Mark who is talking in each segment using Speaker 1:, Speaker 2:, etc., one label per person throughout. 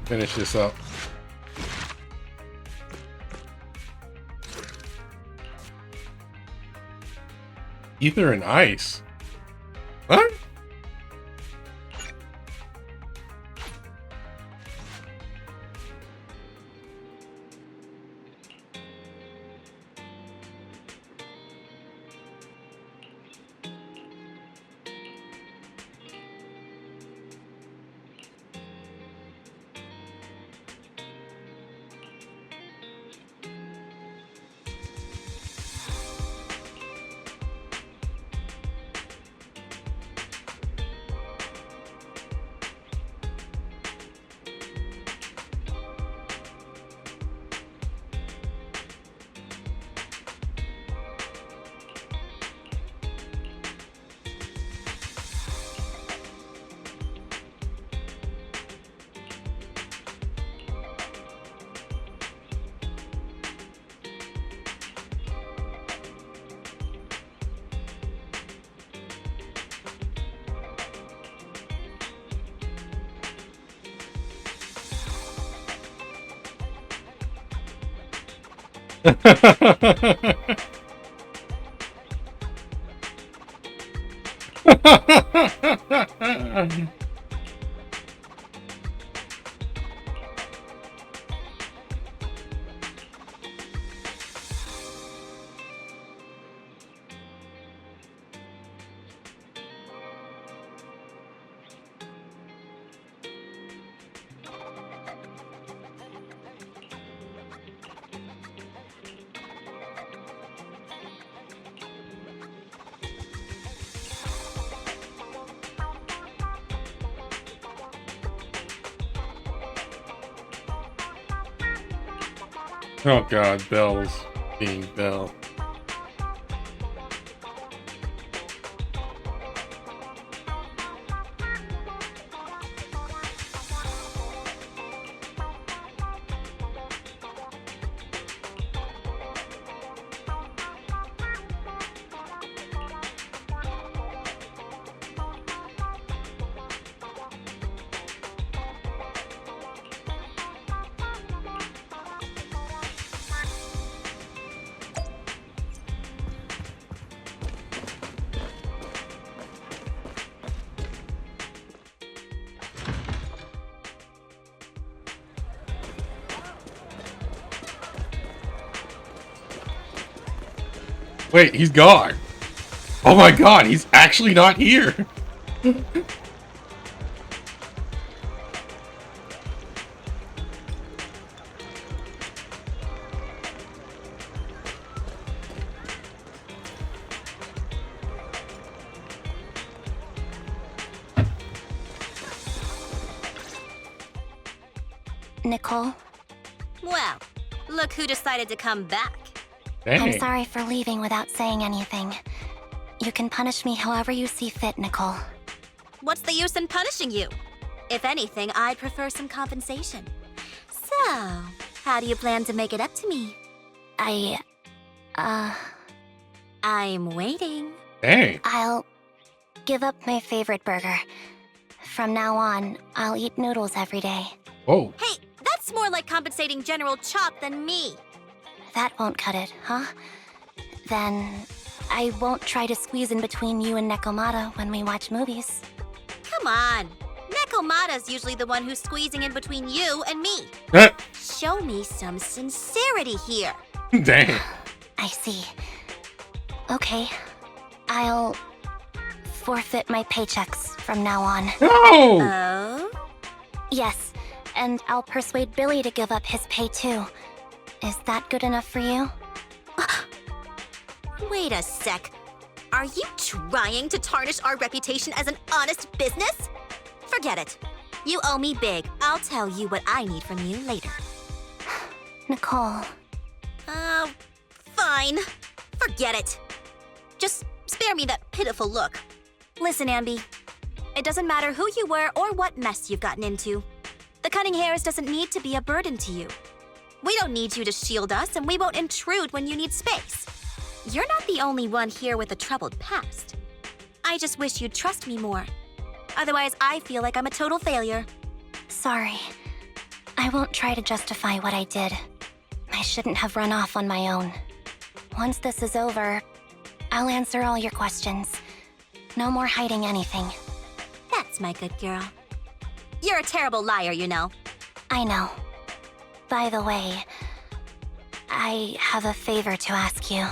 Speaker 1: finish this up. Ether and ice. What? Oh god, Belle's being Belle. Wait, he's gone. Oh my god, he's actually not here.
Speaker 2: Nicole?
Speaker 3: Well, look who decided to come back.
Speaker 1: Dang.
Speaker 2: I'm sorry for leaving without saying anything. You can punish me however you see fit, Nicole.
Speaker 3: What's the use in punishing you? If anything, I'd prefer some compensation. So, how do you plan to make it up to me? I'm waiting.
Speaker 1: Dang.
Speaker 2: I'll give up my favorite burger. From now on, I'll eat noodles every day.
Speaker 1: Whoa.
Speaker 3: Hey, that's more like compensating General Chop than me.
Speaker 2: That won't cut it, huh? Then I won't try to squeeze in between you and Nekomata when we watch movies.
Speaker 3: Come on. Nekomata's usually the one who's squeezing in between you and me. Show me some sincerity here.
Speaker 1: Dang.
Speaker 2: I see. Okay, I'll forfeit my paychecks from now on.
Speaker 1: No!
Speaker 3: Oh?
Speaker 2: Yes, and I'll persuade Billy to give up his pay too. Is that good enough for you?
Speaker 3: Wait a sec. Are you trying to tarnish our reputation as an honest business? Forget it. You owe me big. I'll tell you what I need from you later.
Speaker 2: Nicole.
Speaker 3: Fine. Forget it. Just spare me that pitiful look. Listen, Ambi. It doesn't matter who you were or what mess you've gotten into. The cunning hairs doesn't need to be a burden to you. We don't need you to shield us, and we won't intrude when you need space. You're not the only one here with a troubled past. I just wish you'd trust me more. Otherwise, I feel like I'm a total failure.
Speaker 2: Sorry. I won't try to justify what I did. I shouldn't have run off on my own. Once this is over, I'll answer all your questions. No more hiding anything.
Speaker 3: That's my good girl. You're a terrible liar, you know.
Speaker 2: I know. By the way, I have a favor to ask you.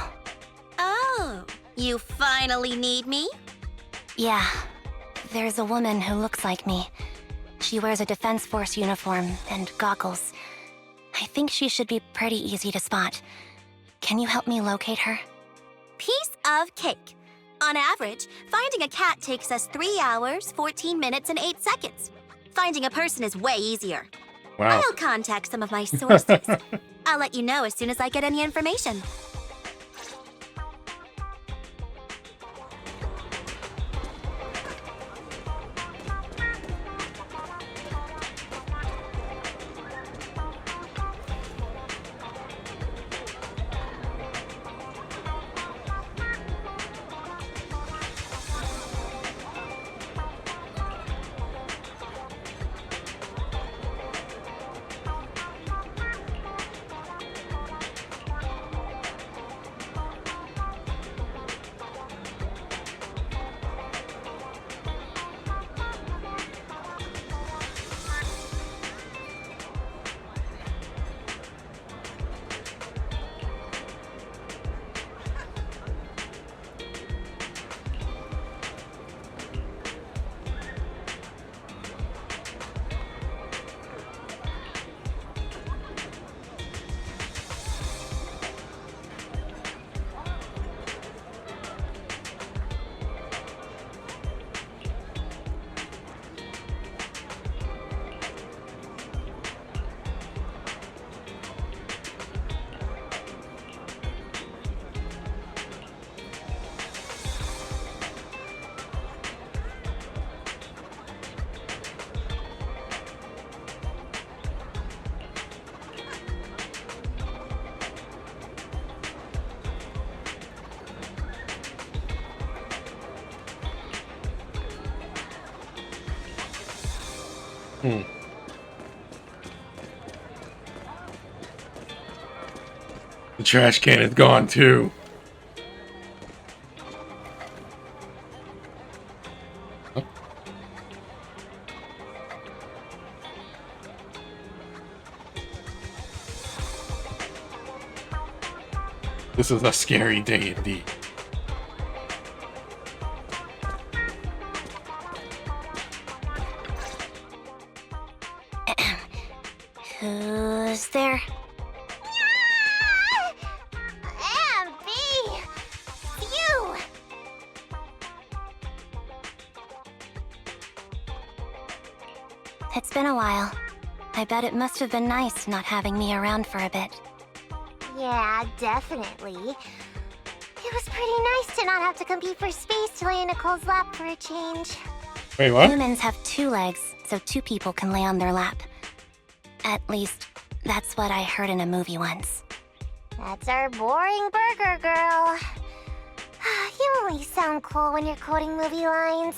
Speaker 3: Oh, you finally need me?
Speaker 2: Yeah. There's a woman who looks like me. She wears a Defense Force uniform and goggles. I think she should be pretty easy to spot. Can you help me locate her?
Speaker 3: Piece of cake. On average, finding a cat takes us 3 hours, 14 minutes, and 8 seconds. Finding a person is way easier.
Speaker 1: Wow.
Speaker 3: I'll contact some of my sources. I'll let you know as soon as I get any information.
Speaker 1: The trash can is gone too. Oh. This is a scary day indeed.
Speaker 2: Who's there?
Speaker 4: Ambi! You!
Speaker 2: It's been a while. I bet it must have been nice not having me around for a bit.
Speaker 4: Yeah, definitely. It was pretty nice to not have to compete for space to lay in Nicole's lap for a change.
Speaker 1: Wait, what?
Speaker 2: Humans have 2 legs, so 2 people can lay on their lap. At least, that's what I heard in a movie once.
Speaker 4: That's our boring burger girl. You only sound cool when you're quoting movie lines.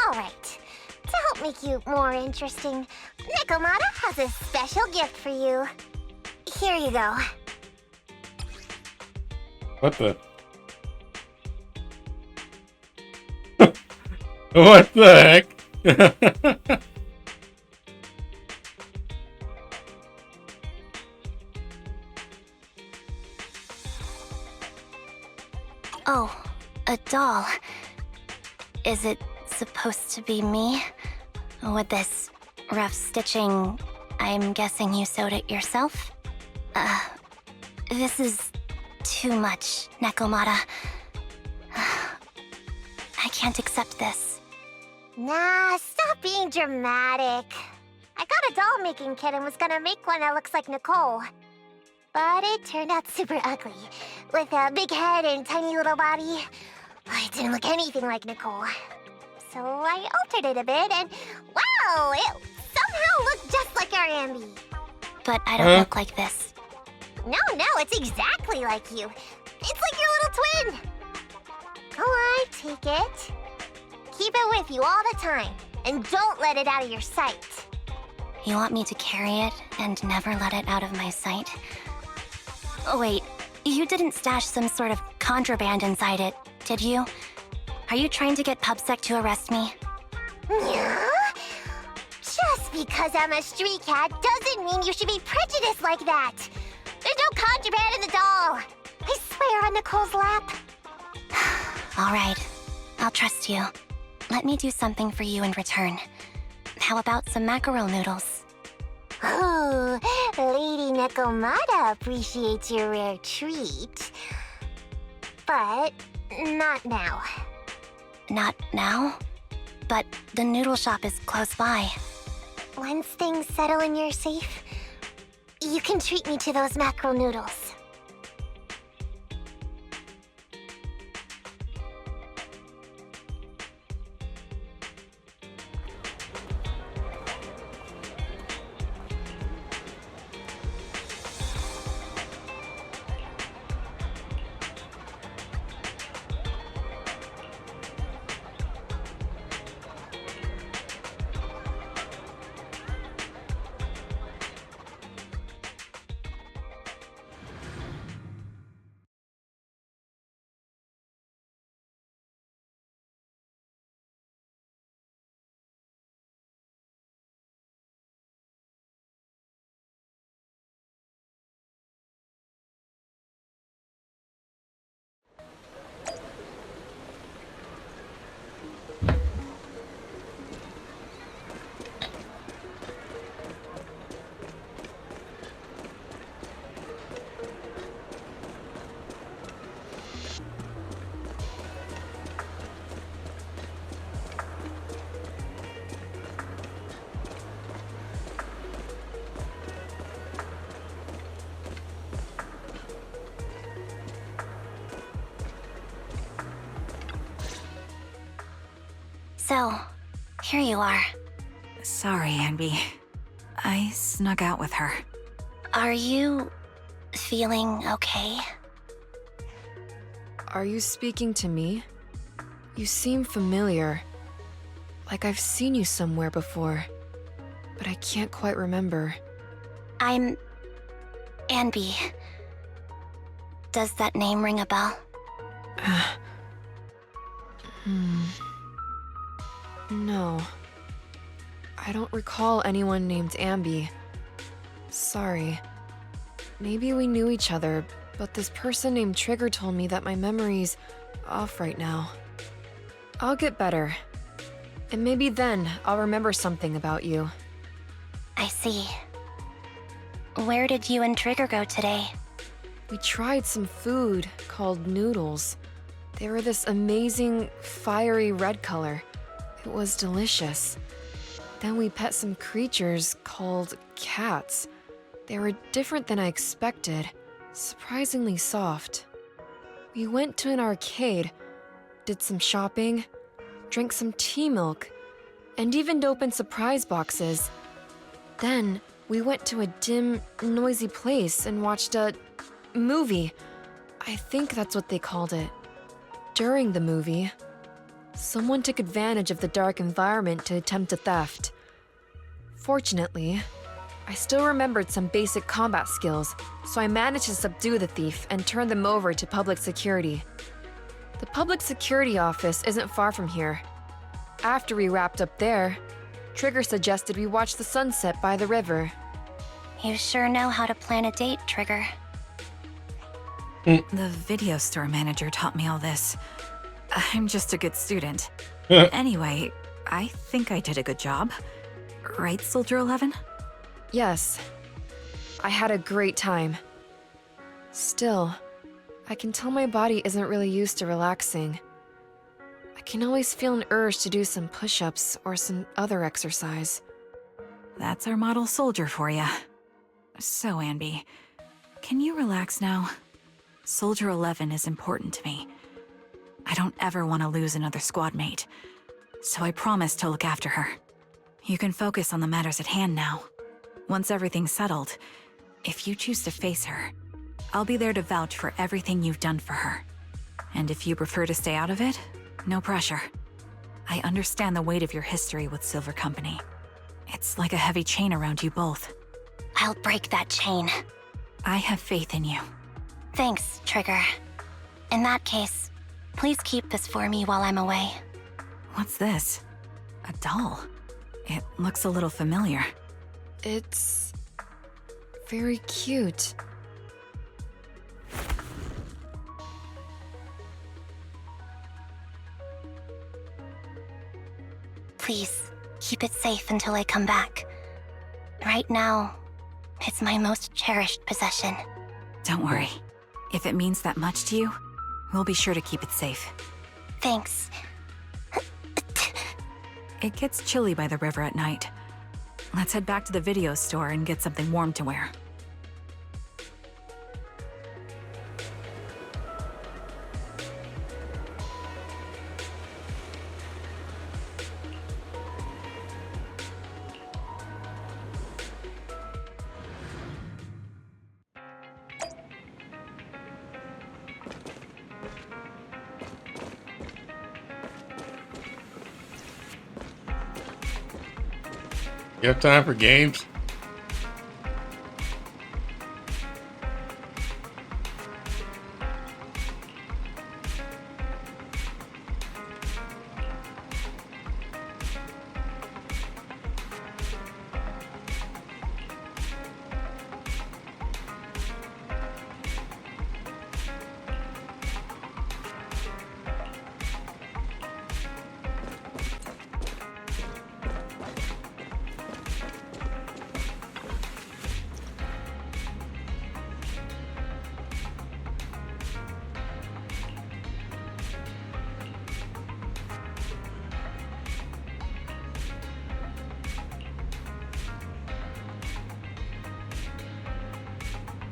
Speaker 4: Alright, to help make you more interesting, Nikomata has a special gift for you. Here you go.
Speaker 1: What the? What the heck?
Speaker 2: Oh, a doll. Is it supposed to be me? With this rough stitching, I'm guessing you sewed it yourself? This is too much, Nekomata. I can't accept this.
Speaker 4: Nah, stop being dramatic. I got a doll-making kit and was gonna make one that looks like Nicole. But it turned out super ugly, with a big head and tiny little body. It didn't look anything like Nicole. So I altered it a bit and wow, it somehow looked just like our Ambi.
Speaker 2: But I don't look like this.
Speaker 4: No, it's exactly like you. It's like your little twin. Go on, take it. Keep it with you all the time, and don't let it out of your sight.
Speaker 2: You want me to carry it and never let it out of my sight? Oh, wait, you didn't stash some sort of contraband inside it, did you? Are you trying to get PubSec to arrest me?
Speaker 4: Yeah? Just because I'm a street cat doesn't mean you should be prejudiced like that. There's no contraband in the doll. I swear on Nicole's lap.
Speaker 2: All right, I'll trust you. Let me do something for you in return. How about some mackerel noodles?
Speaker 4: Oh, Lady Nekomata appreciates your rare treat. But not now.
Speaker 2: Not now? But the noodle shop is close by.
Speaker 4: Once things settle in your safe, you can treat me to those mackerel noodles.
Speaker 2: So, here you are.
Speaker 5: Sorry, Anby. I snuck out with her.
Speaker 2: Are you feeling okay?
Speaker 6: Are you speaking to me? You seem familiar. Like I've seen you somewhere before. But I can't quite remember.
Speaker 2: I'm Anby. Does that name ring a bell?
Speaker 6: No. I don't recall anyone named Ambi. Sorry. Maybe we knew each other, but this person named Trigger told me that my memory's off right now. I'll get better. And maybe then I'll remember something about you.
Speaker 2: I see. Where did you and Trigger go today?
Speaker 6: We tried some food called noodles. They were this amazing, fiery red color. It was delicious. Then we pet some creatures called cats. They were different than I expected, surprisingly soft. We went to an arcade, did some shopping, drank some tea milk, and even opened surprise boxes. Then we went to a dim, noisy place and watched a movie. I think that's what they called it. During the movie, someone took advantage of the dark environment to attempt a theft. Fortunately, I still remembered some basic combat skills, so I managed to subdue the thief and turn them over to public security. The public security office isn't far from here. After we wrapped up there, Trigger suggested we watch the sunset by the river.
Speaker 2: You sure know how to plan a date, Trigger.
Speaker 5: The video store manager taught me all this. I'm just a good student. Anyway, I think I did a good job. Right, Soldier 11?
Speaker 6: Yes, I had a great time. Still, I can tell my body isn't really used to relaxing. I can always feel an urge to do some push-ups or some other exercise.
Speaker 5: That's our model soldier for ya. So, Anby, can you relax now? Soldier 11 is important to me. I don't ever want to lose another squad mate, so I promise to look after her. You can focus on the matters at hand now. Once everything's settled, if you choose to face her, I'll be there to vouch for everything you've done for her. And if you prefer to stay out of it, no pressure. I understand the weight of your history with Silver Company. It's like a heavy chain around you both.
Speaker 2: I'll break that chain.
Speaker 5: I have faith in you.
Speaker 2: Thanks, Trigger. In that case, please keep this for me while I'm away.
Speaker 5: What's this? A doll. It looks a little familiar.
Speaker 6: It's very cute.
Speaker 2: Please, keep it safe until I come back. Right now, it's my most cherished possession.
Speaker 5: Don't worry. If it means that much to you, we'll be sure to keep it safe.
Speaker 2: Thanks.
Speaker 5: It gets chilly by the river at night. Let's head back to the video store and get something warm to wear.
Speaker 1: You have time for games?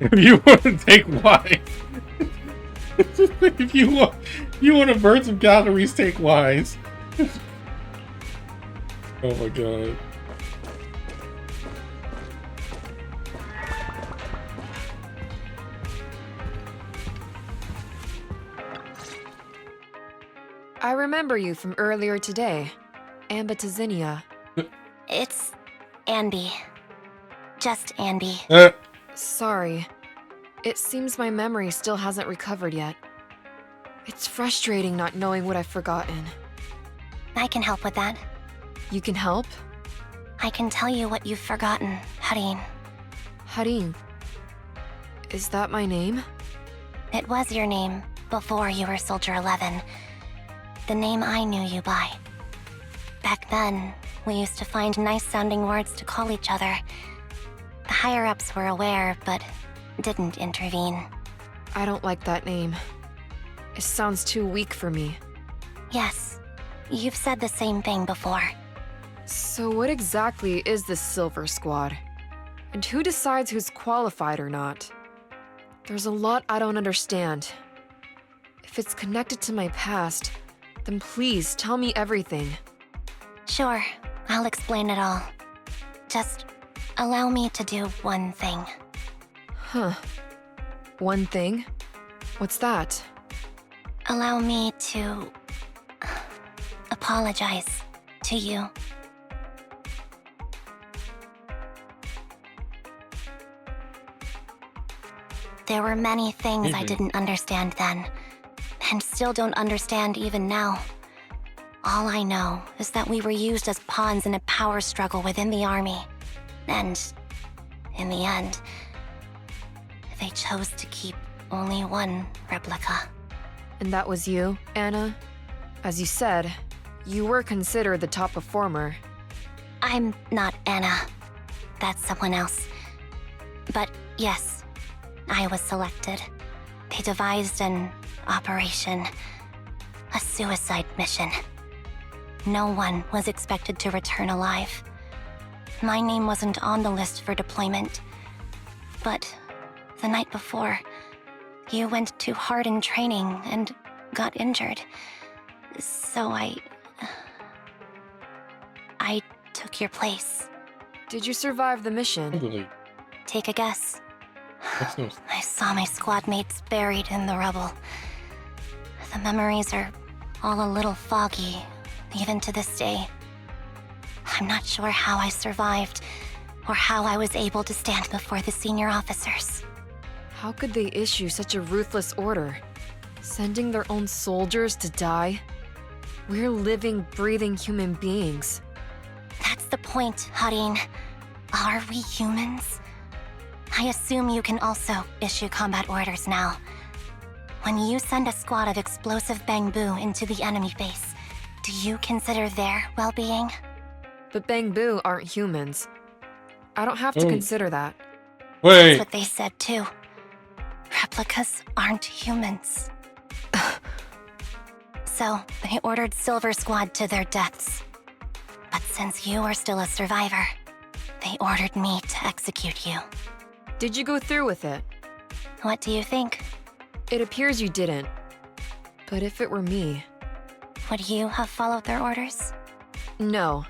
Speaker 1: If you want to take wine, if you want to burn some calories, take wines. Oh my god.
Speaker 6: I remember you from earlier today. Ambitizinia.
Speaker 2: It's Andy. Just Andy.
Speaker 6: Sorry. It seems my memory still hasn't recovered yet. It's frustrating not knowing what I've forgotten.
Speaker 2: I can help with that.
Speaker 6: You can help?
Speaker 2: I can tell you what you've forgotten, Harin.
Speaker 6: Harin. Is that my name?
Speaker 2: It was your name before you were Soldier 11. The name I knew you by. Back then, we used to find nice-sounding words to call each other. The higher-ups were aware, but didn't intervene.
Speaker 6: I don't like that name. It sounds too weak for me.
Speaker 2: Yes, you've said the same thing before.
Speaker 6: So what exactly is this Silver Squad? And who decides who's qualified or not? There's a lot I don't understand. If it's connected to my past, then please tell me everything.
Speaker 2: Sure, I'll explain it all. Just allow me to do one thing.
Speaker 6: Huh. One thing? What's that?
Speaker 2: Allow me to apologize to you. There were many things I didn't understand then, and still don't understand even now. All I know is that we were used as pawns in a power struggle within the army. And, in the end, they chose to keep only one replica.
Speaker 6: And that was you, Anna? As you said, you were considered the top performer.
Speaker 2: I'm not Anna. That's someone else. But yes, I was selected. They devised an operation, a suicide mission. No one was expected to return alive. My name wasn't on the list for deployment. But the night before, you went too hard in training and got injured. So I took your place.
Speaker 6: Did you survive the mission?
Speaker 1: Totally.
Speaker 2: Take a guess.
Speaker 1: That's no.
Speaker 2: I saw my squad mates buried in the rubble. The memories are all a little foggy, even to this day. I'm not sure how I survived, or how I was able to stand before the senior officers.
Speaker 6: How could they issue such a ruthless order? Sending their own soldiers to die? We're living, breathing human beings.
Speaker 2: That's the point, Harin. Are we humans? I assume you can also issue combat orders now. When you send a squad of explosive bamboo into the enemy base, do you consider their well-being?
Speaker 6: But Bangbu aren't humans. I don't have to consider that.
Speaker 2: That's
Speaker 1: Wait.
Speaker 2: what they said too. Replicas aren't humans. So, they ordered Silver Squad to their deaths. But since you are still a survivor, they ordered me to execute you.
Speaker 6: Did you go through with it?
Speaker 2: What do you think?
Speaker 6: It appears you didn't. But if it were me...
Speaker 2: Would you have followed their orders?
Speaker 6: No.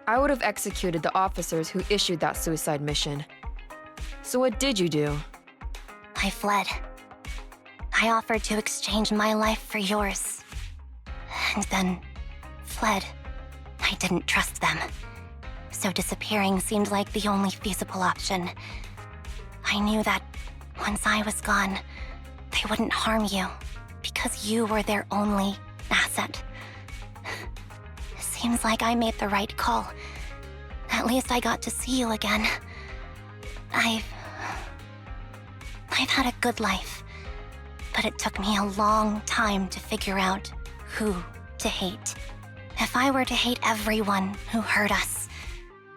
Speaker 6: I would have executed the officers who issued that suicide mission. So what did you do?
Speaker 2: I fled. I offered to exchange my life for yours. And then fled. I didn't trust them. So disappearing seemed like the only feasible option. I knew that once I was gone, they wouldn't harm you because you were their only asset. Seems like I made the right call. At least I got to see you again. I've had a good life, but it took me a long time to figure out who to hate. If I were to hate everyone who hurt us,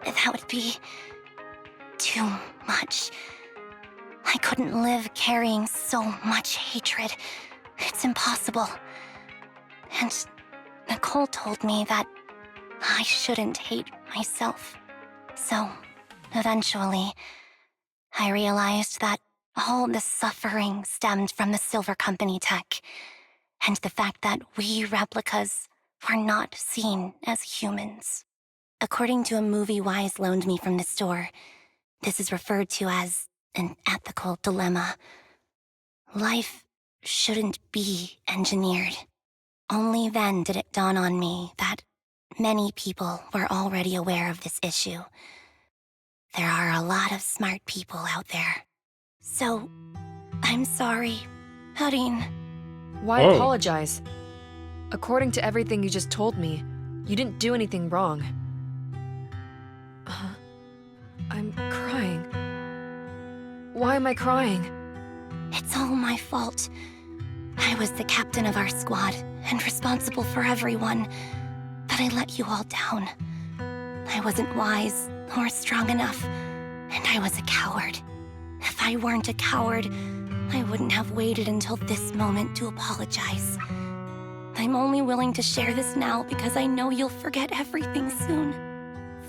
Speaker 2: that would be too much. I couldn't live carrying so much hatred. It's impossible. And Nicole told me that I shouldn't hate myself. So, eventually, I realized that all the suffering stemmed from the Silver Company tech, and the fact that we replicas were not seen as humans. According to a movie Wise loaned me from the store, this is referred to as an ethical dilemma. Life shouldn't be engineered. Only then did it dawn on me that many people were already aware of this issue. There are a lot of smart people out there. So, I'm sorry, Harin.
Speaker 6: Why
Speaker 1: Oh.
Speaker 6: apologize? According to everything you just told me, you didn't do anything wrong. I'm crying. Why am I crying?
Speaker 2: It's all my fault. I was the captain of our squad and responsible for everyone, but I let you all down. I wasn't wise or strong enough, and I was a coward. If I weren't a coward, I wouldn't have waited until this moment to apologize. I'm only willing to share this now because I know you'll forget everything soon.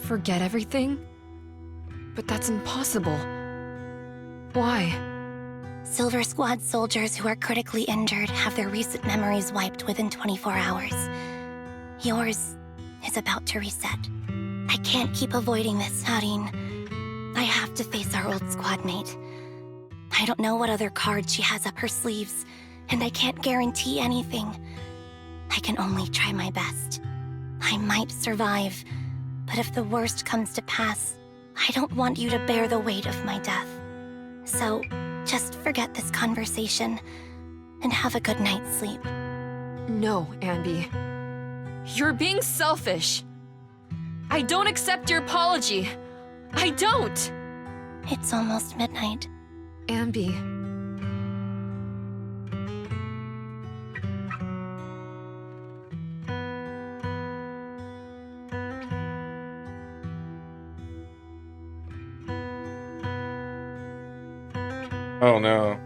Speaker 6: Forget everything? But that's impossible. Why?
Speaker 2: Silver Squad soldiers who are critically injured have their recent memories wiped within 24 hours. Yours is about to reset. I can't keep avoiding this, Harin. I have to face our old squad mate. I don't know what other cards she has up her sleeves, and I can't guarantee anything. I can only try my best. I might survive, but if the worst comes to pass, I don't want you to bear the weight of my death. So, just forget this conversation, and have a good night's sleep.
Speaker 6: No, Ambi. You're being selfish. I don't accept your apology. I don't!
Speaker 2: It's almost midnight.
Speaker 6: Ambi.
Speaker 1: Oh no.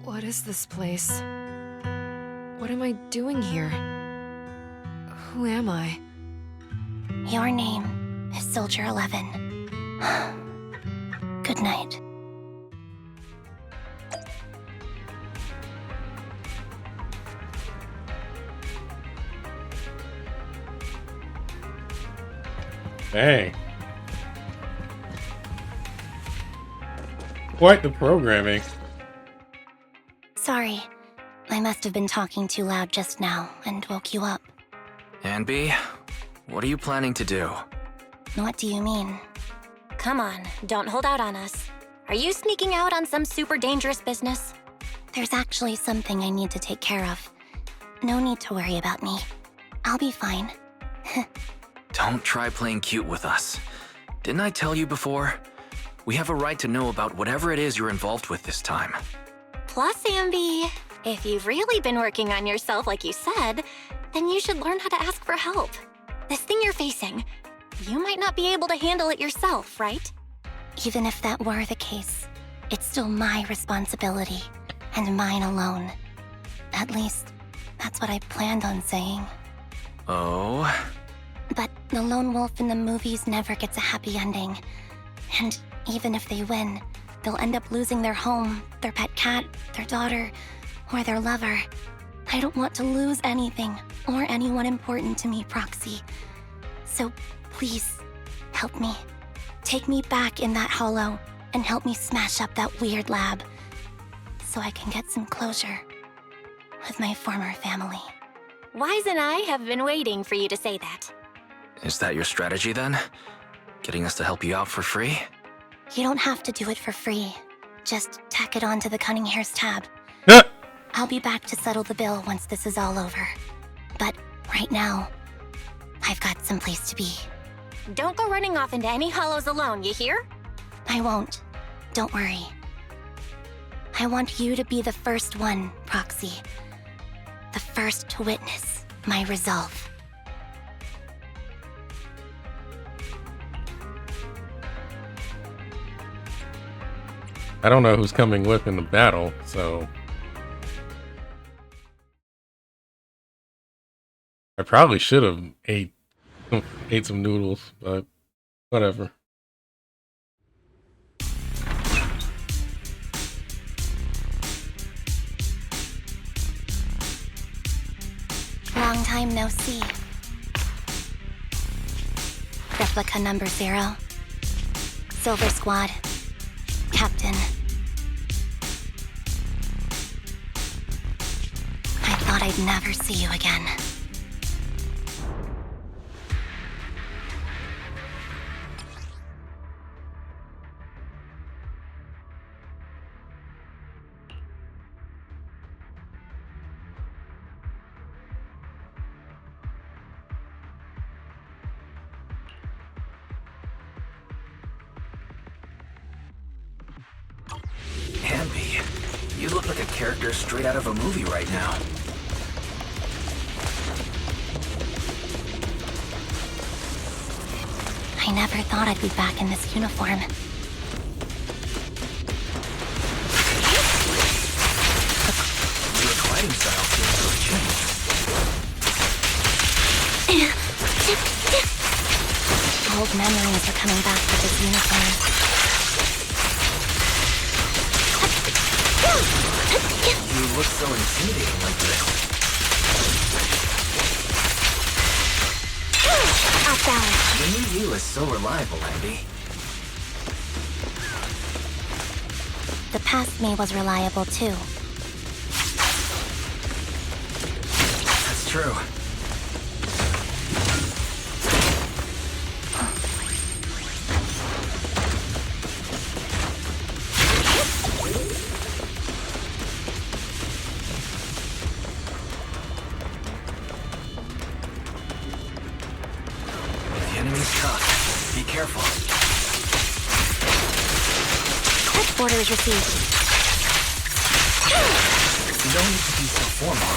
Speaker 6: What is this place? What am I doing here? Who am I?
Speaker 2: Your name is Soldier 11. Good night.
Speaker 1: Dang. Quite the programming.
Speaker 2: Sorry. I must have been talking too loud just now and woke you up.
Speaker 7: Anby, What are you planning to do?
Speaker 2: What do you mean? Come on, don't hold out on us. Are you sneaking out on some super dangerous business? There's actually something I need to take care of. No need to worry about me. I'll be fine.
Speaker 7: Don't try playing cute with us. Didn't I tell you before? We have a right to know about whatever it is you're involved with this time.
Speaker 2: Plus, Ambi, if you've really been working on yourself like you said, then you should learn how to ask for help. This thing you're facing, you might not be able to handle it yourself, right? Even if that were the case, it's still my responsibility, and mine alone. At least, that's what I planned on saying.
Speaker 7: Oh?
Speaker 2: But the lone wolf in the movies never gets a happy ending. And even if they win, they'll end up losing their home, their pet cat, their daughter, or their lover. I don't want to lose anything or anyone important to me, Proxy. So please, help me. Take me back in that hollow and help me smash up that weird lab so I can get some closure with my former family. Wise and I have been waiting for you to say that.
Speaker 7: Is that your strategy then? Getting us to help you out for free?
Speaker 2: You don't have to do it for free. Just tack it onto the Cunning Hair's tab. I'll be back to settle the bill once this is all over. But right now, I've got someplace to be. Don't go running off into any hollows alone, you hear? I won't. Don't worry. I want you to be the first one, Proxy. The first to witness my resolve.
Speaker 1: I don't know who's coming with in the battle, so I probably should have ate some noodles, but whatever.
Speaker 2: Long time no see. Replica number 0. Silver Squad. Captain. I thought I'd never see you again.
Speaker 7: Ambi, you look like a character straight out of a movie right now.
Speaker 2: I never thought I'd be back in this uniform.
Speaker 7: Your fighting style seems to have changed.
Speaker 2: Old memories are coming back with this uniform.
Speaker 7: You look so intimidating like this.
Speaker 2: Off balance.
Speaker 7: The new you is so reliable, Ambi.
Speaker 2: The past me was reliable too.
Speaker 7: That's true. The enemy's tough. Be careful.
Speaker 2: Orders received.
Speaker 7: You don't need to be so formal.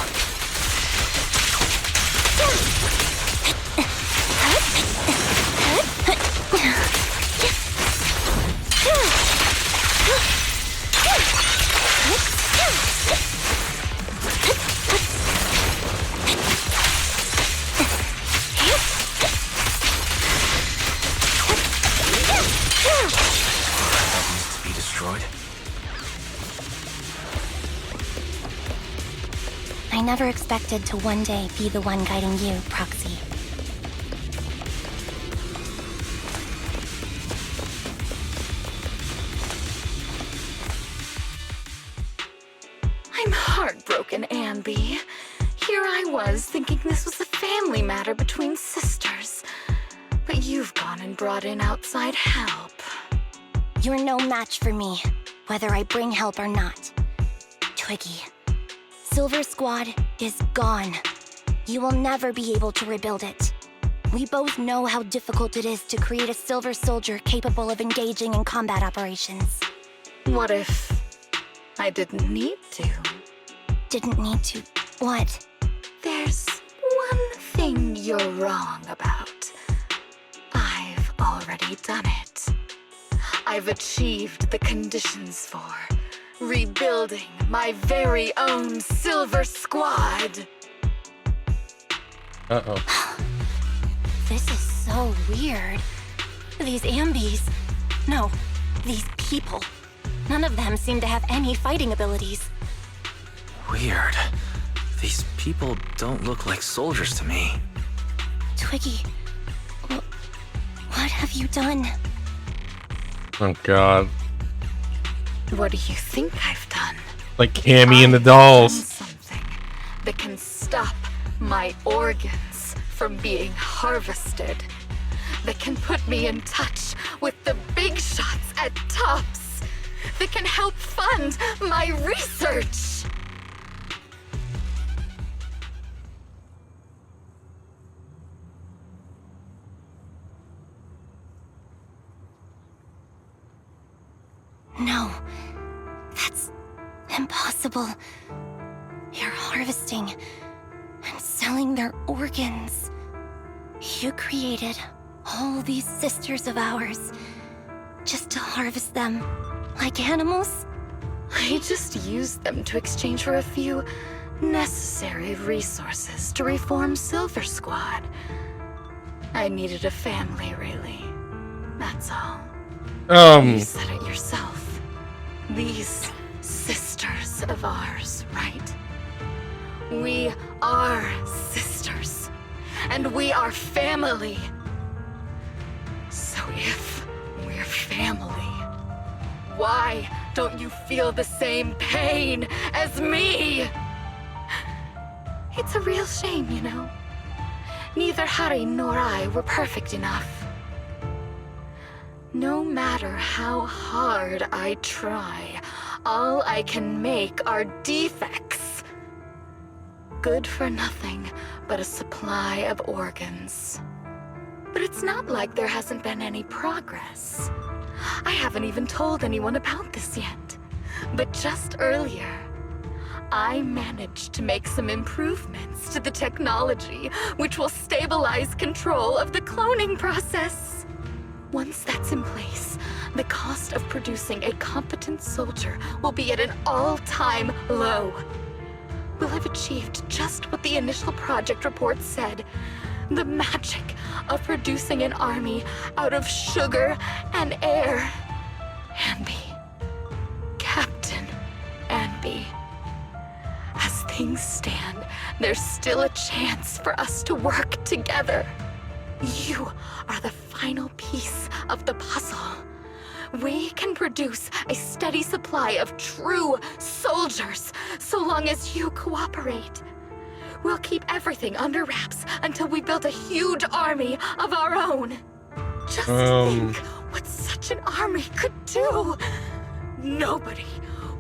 Speaker 7: That needs to be destroyed.
Speaker 2: I never expected to one day be the one guiding you, Proxy.
Speaker 5: I'm heartbroken, Ambi. Here I was, thinking this was a family matter between sisters. You've gone and brought in outside help.
Speaker 2: You're no match for me, whether I bring help or not. Twiggy, Silver Squad is gone. You will never be able to rebuild it. We both know how difficult it is to create a Silver Soldier capable of engaging in combat operations.
Speaker 5: What if I didn't need to?
Speaker 2: Didn't need to. What?
Speaker 5: There's one thing you're wrong about. I've already done it. I've achieved the conditions for rebuilding my very own Silver Squad.
Speaker 1: Uh-oh.
Speaker 2: This is so weird. These Ambies... No, these people. None of them seem to have any fighting abilities.
Speaker 7: Weird. These people don't look like soldiers to me.
Speaker 2: Twiggy, what have you done?
Speaker 1: Oh god.
Speaker 5: What do you think I've done?
Speaker 1: Like Cammy and the
Speaker 5: I've
Speaker 1: dolls.
Speaker 5: done something that can stop my organs from being harvested. That can put me in touch with the big shots at Tops. That can help fund my research.
Speaker 2: No, that's impossible. You're harvesting and selling their organs. You created all these sisters of ours just to harvest them like animals?
Speaker 5: I just used them to exchange for a few necessary resources to reform Silver Squad. I needed a family, really. That's all. You said it yourself. These sisters of ours, right? We are sisters. And we are family. So if we're family, why don't you feel the same pain as me? It's a real shame, you know. Neither Harry nor I were perfect enough. No matter how hard I try, all I can make are defects. Good for nothing but a supply of organs. But it's not like there hasn't been any progress. I haven't even told anyone about this yet. But just earlier, I managed to make some improvements to the technology which will stabilize control of the cloning process. Once that's in place, the cost of producing a competent soldier will be at an all-time low. We'll have achieved just what the initial project report said. The magic of producing an army out of sugar and air. Anby. Captain Anby. As things stand, there's still a chance for us to work together. You are the final piece of the puzzle. We can produce a steady supply of true soldiers so long as you cooperate. We'll keep everything under wraps until we build a huge army of our own. Just think what such an army could do. Nobody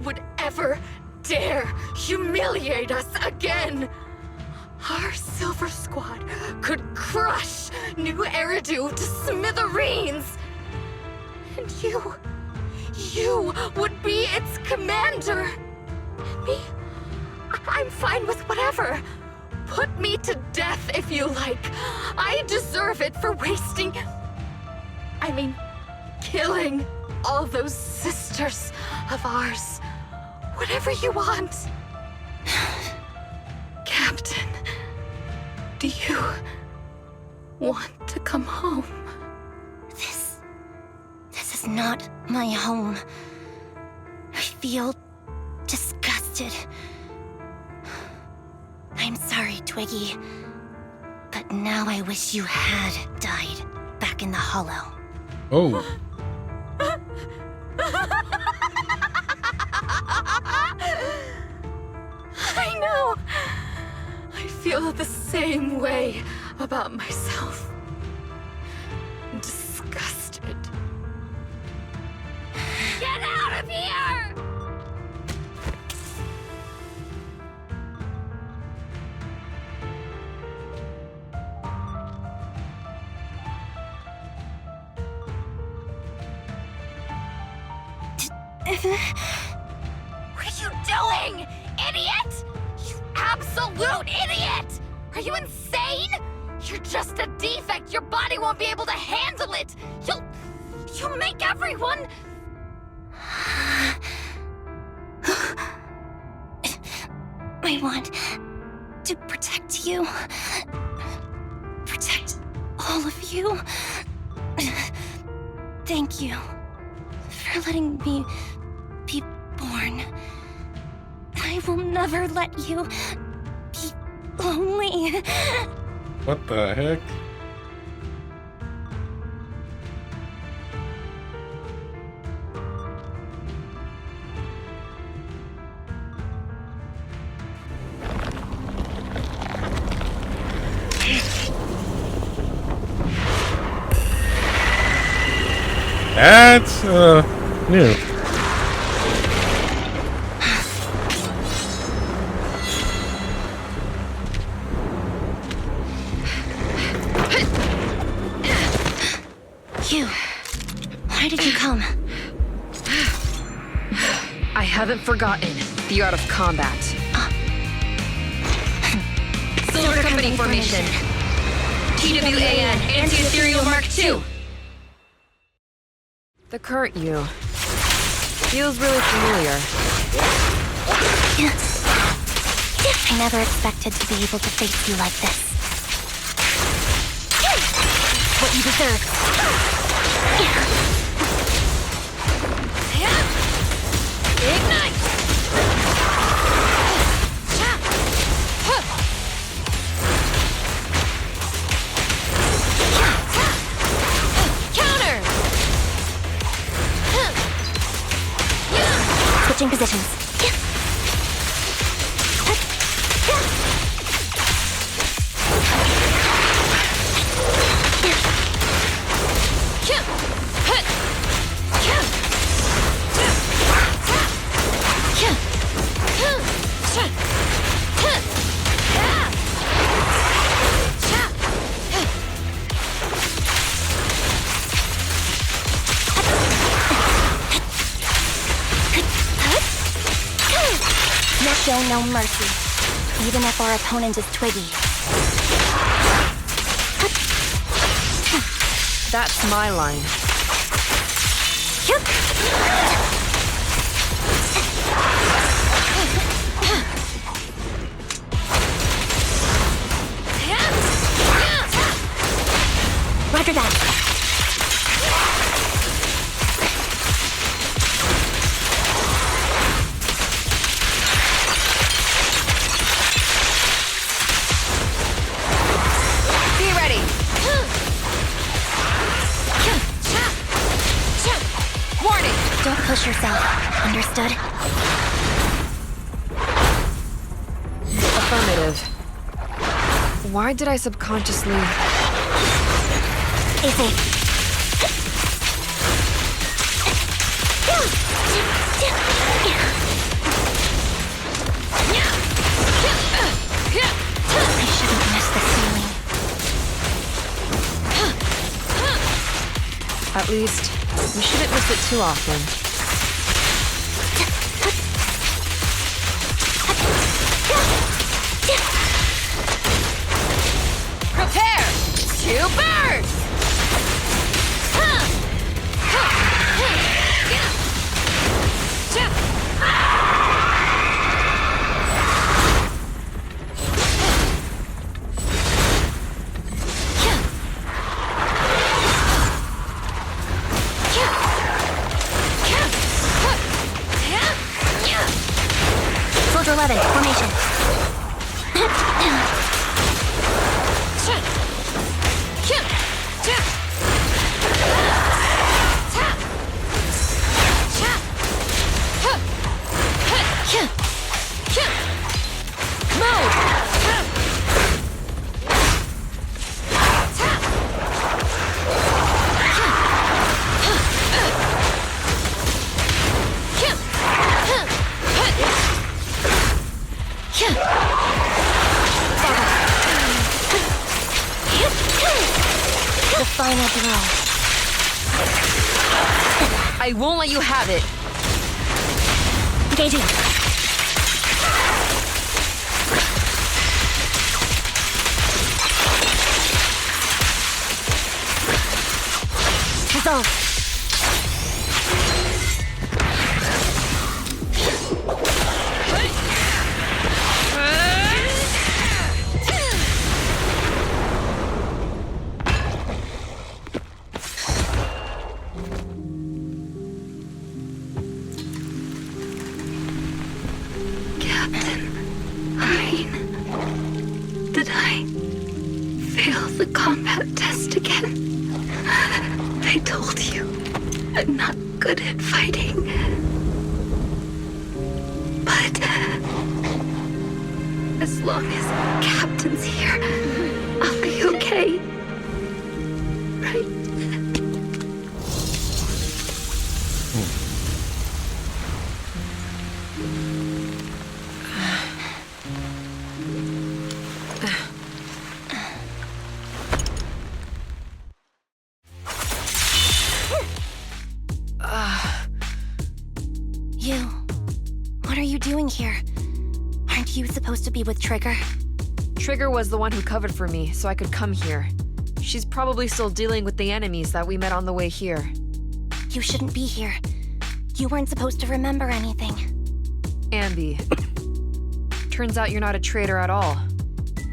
Speaker 5: would ever dare humiliate us again. Our Silver Squad could crush New Eridu to smithereens. And you would be its commander. And me, I'm fine with whatever. Put me to death if you like. I deserve it for killing all those sisters of ours. Whatever you want. Captain, do you want to come home?
Speaker 2: This is not my home. I feel disgusted. I'm sorry, Twiggy. But now I wish you had died back in the Hollow.
Speaker 1: Oh.
Speaker 5: I know. I feel the same way about myself.
Speaker 8: What are you doing, idiot? You absolute idiot! Are you insane? You're just a defect. Your body won't be able to handle it. You'll make everyone...
Speaker 2: I want to protect you. Protect all of you. Thank you for letting me be born. I will never let you be lonely.
Speaker 1: What the heck? That's new.
Speaker 2: You. Why did you come?
Speaker 6: I haven't forgotten the art of combat.
Speaker 8: Silver Company formation. TWAN, Anti-Ethereal Mark II.
Speaker 6: The current you feels really familiar.
Speaker 2: I never expected to be able to face you like this. What you deserve.
Speaker 8: Ignite! Counter!
Speaker 2: Switching positions. Show no mercy, even if our opponent is Twiggy.
Speaker 6: That's my line.
Speaker 2: Roger that. Don't push yourself. Understood?
Speaker 6: Affirmative. Why did I subconsciously...
Speaker 2: Easy. I shouldn't miss the ceiling.
Speaker 6: At least, we shouldn't miss it too often.
Speaker 8: Prepare to burn!
Speaker 2: Soldier 11, formation. The final blow.
Speaker 6: I won't let you have it.
Speaker 2: Engaging. Resolve.
Speaker 5: Did I fail the combat test again? I told you, I'm not good at fighting. But as long as Captain's here, I'll be okay. Right?
Speaker 2: You. What are you doing here? Aren't you supposed to be with Trigger?
Speaker 6: Trigger was the one who covered for me, so I could come here. She's probably still dealing with the enemies that we met on the way here.
Speaker 2: You shouldn't be here. You weren't supposed to remember anything.
Speaker 6: Ambi. Turns out you're not a traitor at all.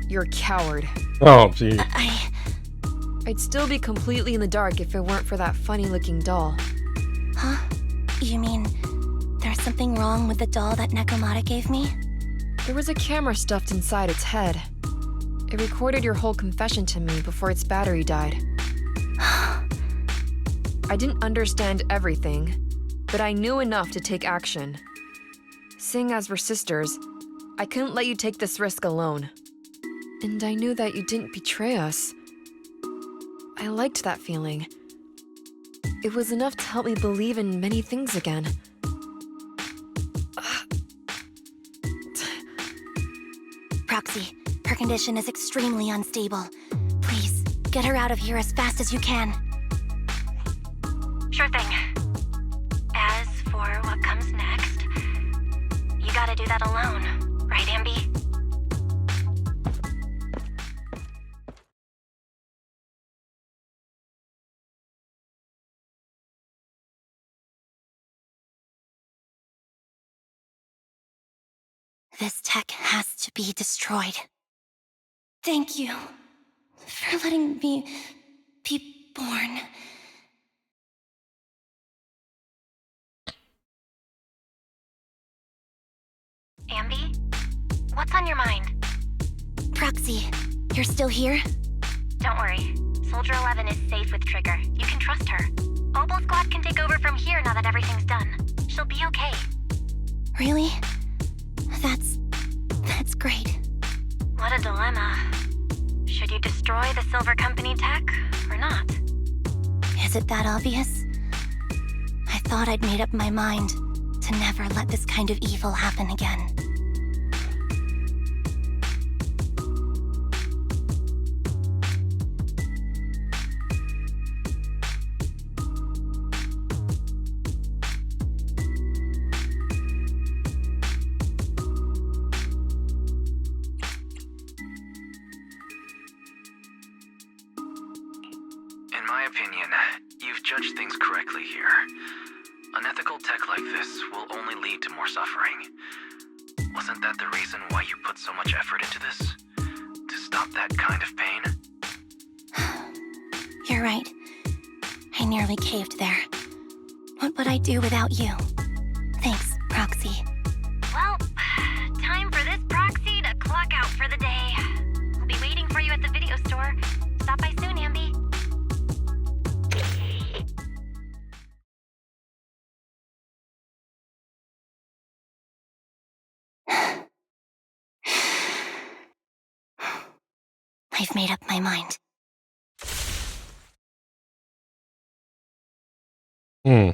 Speaker 6: You're a coward.
Speaker 1: Oh, gee.
Speaker 6: I'd still be completely in the dark if it weren't for that funny-looking doll.
Speaker 2: Huh? You mean there's something wrong with the doll that Nekomata gave me?
Speaker 6: There was a camera stuffed inside its head. It recorded your whole confession to me before its battery died. I didn't understand everything, but I knew enough to take action. Seeing as we're sisters, I couldn't let you take this risk alone. And I knew that you didn't betray us. I liked that feeling. It was enough to help me believe in many things again.
Speaker 2: Proxy, her condition is extremely unstable. Please, get her out of here as fast as you can.
Speaker 3: Sure thing. As for what comes next, you gotta do that alone, right, Ambi?
Speaker 2: This tech has to be destroyed. Thank you for letting me be born.
Speaker 3: Ambi? What's on your mind?
Speaker 2: Proxy, you're still here?
Speaker 3: Don't worry. Soldier 11 is safe with Trigger. You can trust her. Obel Squad can take over from here now that everything's done. She'll be okay.
Speaker 2: Really? That's great.
Speaker 3: What a dilemma. Should you destroy the Silver Company tech, or not?
Speaker 2: Is it that obvious? I thought I'd made up my mind to never let this kind of evil happen again.
Speaker 7: In my opinion, you've judged things correctly here. Unethical tech like this will only lead to more suffering. Wasn't that the reason why you put so much effort into this? To stop that kind of pain?
Speaker 2: You're right. I nearly caved there. What would I do without you? Thanks, Proxy.
Speaker 3: Well, time for this proxy to clock out for the day. I'll be waiting for you at the video store. Stop by soon, Ambi.
Speaker 2: I've made up my mind.
Speaker 1: Hmm.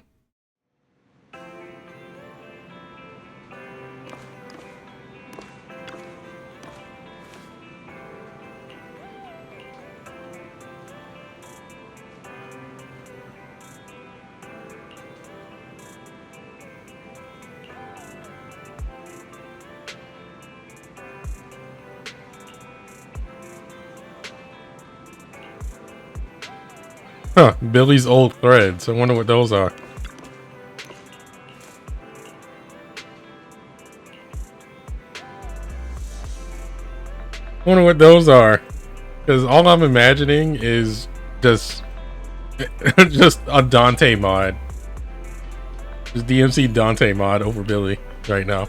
Speaker 1: Huh, Billy's old threads. I wonder what those are. Wonder what those are. Because all I'm imagining is just just a Dante mod. Just DMC Dante mod over Billy right now.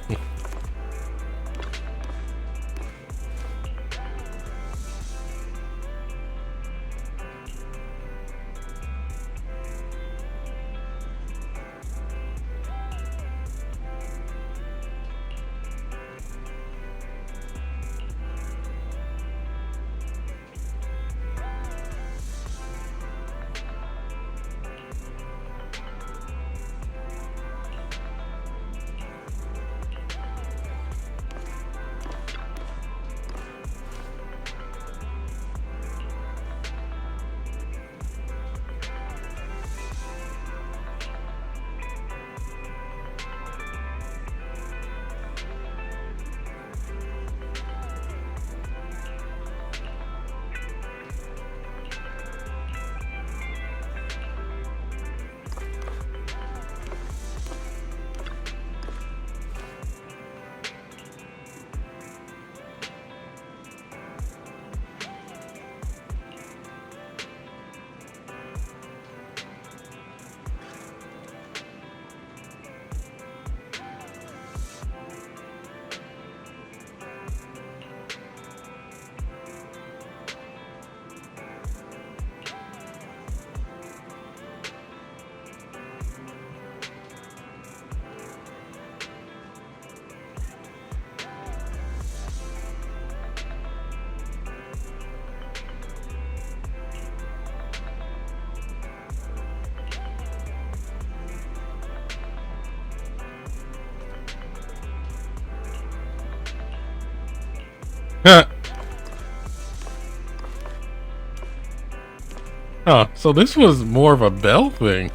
Speaker 1: Huh, so this was more of a Bell thing.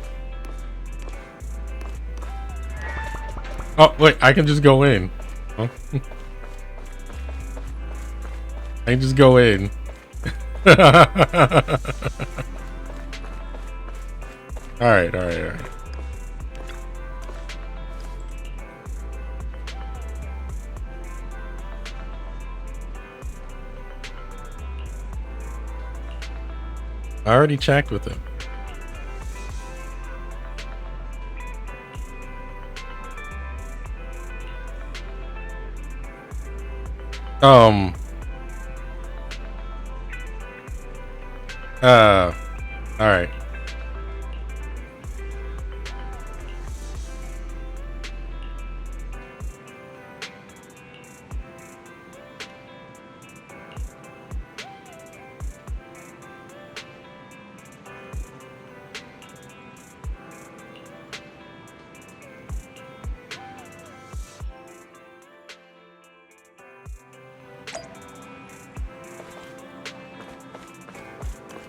Speaker 1: Oh, wait, I can just go in. Huh? I can just go in. Alright, alright, alright. I already checked with him. Alright.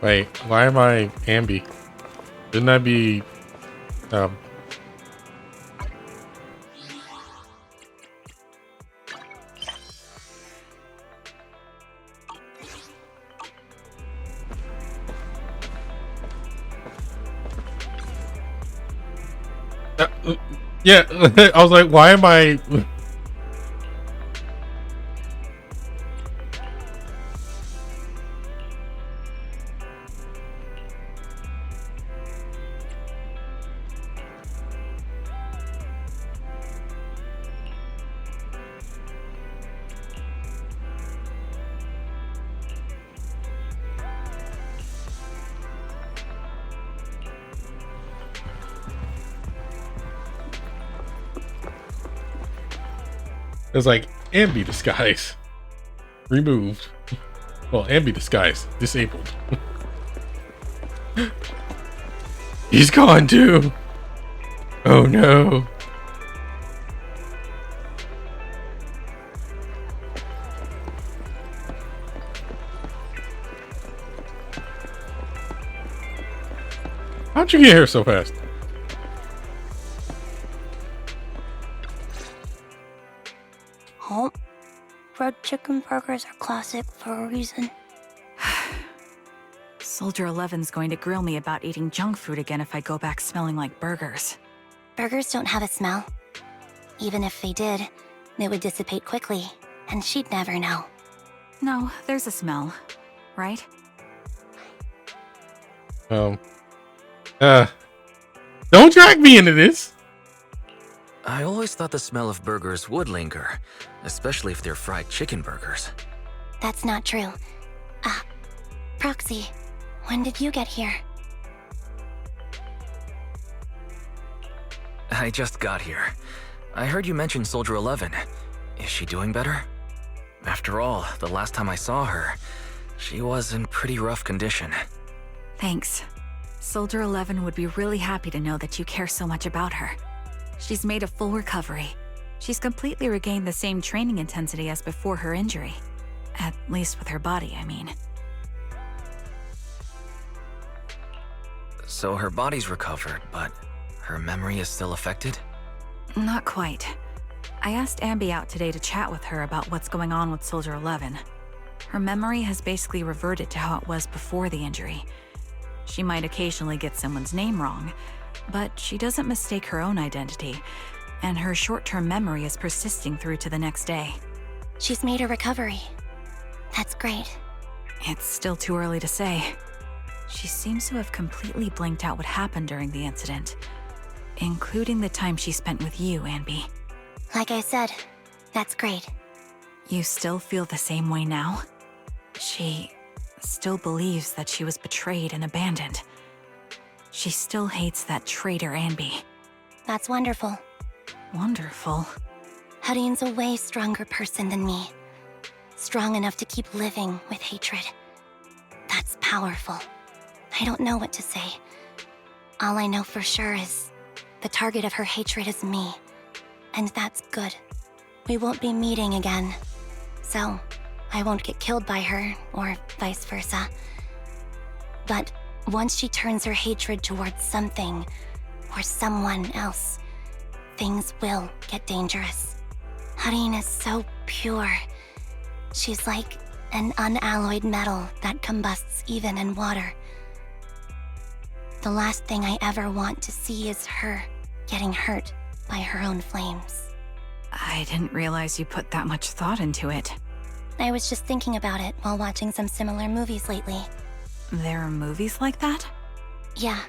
Speaker 1: Wait, why am I Ambi? Shouldn't I be, yeah, I was like, why am I... It was like, Ambi disguise removed. Well, Ambi disguise disabled. He's gone too. Oh no. How'd you get here so fast?
Speaker 2: Oh, red chicken burgers are classic for a reason.
Speaker 5: Soldier 11's going to grill me about eating junk food again if I go back smelling like burgers.
Speaker 2: Burgers don't have a smell. Even if they did, it would dissipate quickly, and she'd never know.
Speaker 5: No, there's a smell, right?
Speaker 1: Don't drag me into this.
Speaker 7: I always thought the smell of burgers would linger, especially if they're fried chicken burgers.
Speaker 2: That's not true. Proxy, when did you get here?
Speaker 7: I just got here. I heard you mention Soldier 11. Is she doing better? After all, the last time I saw her, she was in pretty rough condition.
Speaker 5: Thanks. Soldier 11 would be really happy to know that you care so much about her. She's made a full recovery. She's completely regained the same training intensity as before her injury. At least with her body, I mean.
Speaker 7: So her body's recovered, but her memory is still affected?
Speaker 5: Not quite. I asked Ambi out today to chat with her about what's going on with Soldier 11. Her memory has basically reverted to how it was before the injury. She might occasionally get someone's name wrong, but she doesn't mistake her own identity, and her short-term memory is persisting through to the next day.
Speaker 2: She's made a recovery. That's great.
Speaker 5: It's still too early to say. She seems to have completely blanked out what happened during the incident, including the time she spent with you, Ambi.
Speaker 2: Like I said, that's great.
Speaker 5: You still feel the same way now? She still believes that she was betrayed and abandoned. She still hates that traitor Ambi.
Speaker 2: That's wonderful.
Speaker 5: Wonderful.
Speaker 2: Hadine's a way stronger person than me. Strong enough to keep living with hatred. That's powerful. I don't know what to say. All I know for sure is the target of her hatred is me. And that's good. We won't be meeting again. So, I won't get killed by her, or vice versa. But once she turns her hatred towards something, or someone else, things will get dangerous. Hadine is so pure. She's like an unalloyed metal that combusts even in water. The last thing I ever want to see is her getting hurt by her own flames.
Speaker 5: I didn't realize you put that much thought into it.
Speaker 2: I was just thinking about it while watching some similar movies lately.
Speaker 5: There are movies like that?
Speaker 2: Yeah.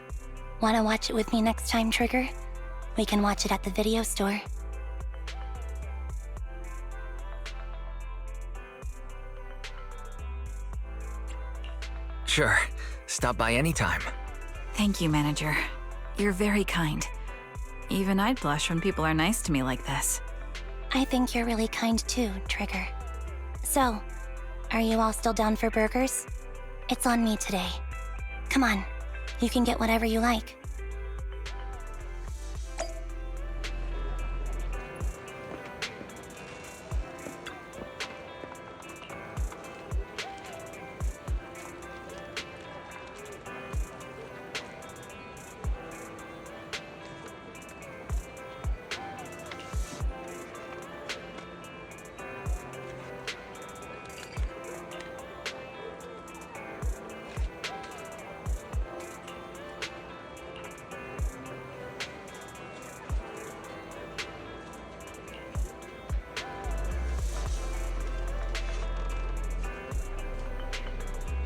Speaker 2: Wanna watch it with me next time, Trigger? We can watch it at the video store.
Speaker 7: Sure. Stop by anytime.
Speaker 5: Thank you, Manager. You're very kind. Even I'd blush when people are nice to me like this.
Speaker 2: I think you're really kind too, Trigger. So, are you all still down for burgers? It's on me today. Come on, you can get whatever you like.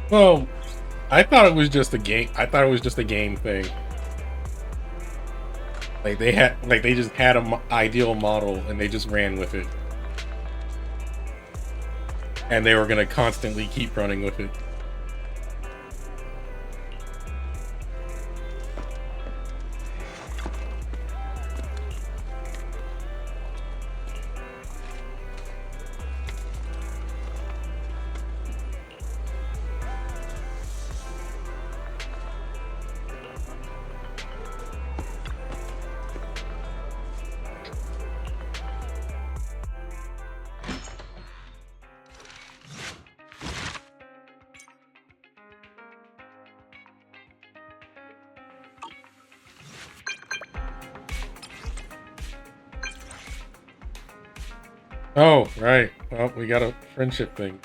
Speaker 1: Well, I thought it was just a game. I thought it was just a game thing. Like they just had an ideal model and they just ran with it, and they were gonna constantly keep running with it. Oh, right. Well, we got a friendship thing.